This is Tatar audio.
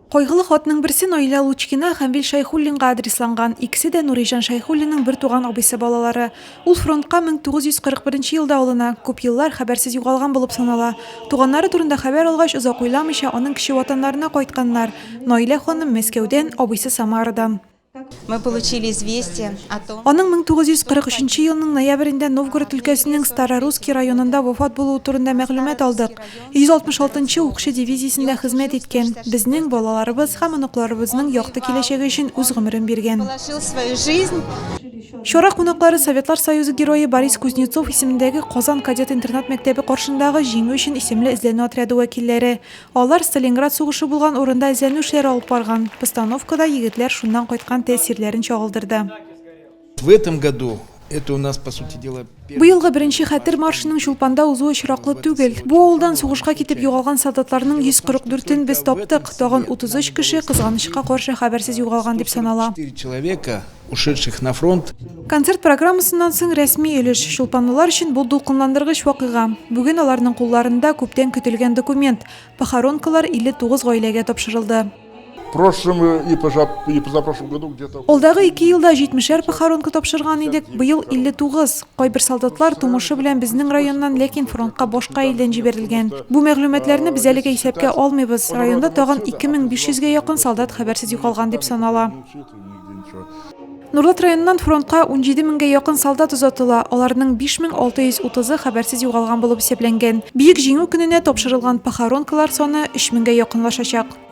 Койгылы хатның берсе Наиля Лучкина һәм Вил Шайхуллинга адресланган. Икесе дә Нурижан Шайхуллинның бер туган абыйсы балалары. Ул фронтка 1941 елда алына. Күп еллар хәбәрсез югалган булып санала. Туганнары турында хәбәр алгач, озак уйламыйча аның кече ватаннарына кайтканнар. Наиля ханым Мәскәүдән, абыйсы Самарадан. Мы получили известие о том, Аның 1943 елның ноябрендә Новгород өлкәсенең Старорусский районында вафат булуы турында мәгълүмат алдык. 166-нчы укчы дивизиясендә хезмәт иткән. Безнең балаларыбыз һәм оныкларыбызның якты киләчәге өчен үз гомерен биргән. положил свою жизнь. Чара кунаклары Советлар Союзы герое Борис Кузнецов исемендәге Казан кадет-интернат мәктәбе каршындагы җиңү өчен исемле эзләнү отряды вәкилләре. Алар Сталинград сугышы булган урында эзләнү эшләре алып барган. Постановкада егетләр шуннан кайткан тәэсирләрен чагылдырды. В этом году это у нас, по сути дела, Быелгы беренче хәтер маршының Чулпанда узуы очраклы түгел. Бу авылдан сугышка китеп югалган солдатларның 144-ен без таптык. Тагын 33 кеше кызганычка каршы хәбәрсез югалган дип санала. 4 человека, ушедших на фронт. Концерт программасыннан соң рәсми өлеш. Чулпанлылар өчен бу дулкынландыргыч вакыйга. Бүген аларның кулларында күптән көтелгән документ. Похоронкалар 59 гаиләгә тапшырылды. В прошлом и позапрошлом году где-то... Алдагы 2 елда 70-шәр похоронка тапшырган идек, быел 59. Кайбер солдатлар тумышы белән безнең районнан, ләкин фронтка башка илдән җибәрелгән. Бу мәгълүматларны без әлегә исәпкә алмыйбыз. Районда тагын 2500-гә якын солдат хәбәрсез югалган дип санала. Нурлат районыннан фронтка 17 меңгә якын солдат озатыла. Аларның 5630-ы хәбәрсез югалган булып исәпләнгән. Бөек җиңү көненә тапшырылган похоронкалар саны 3000-гә якынлашачак.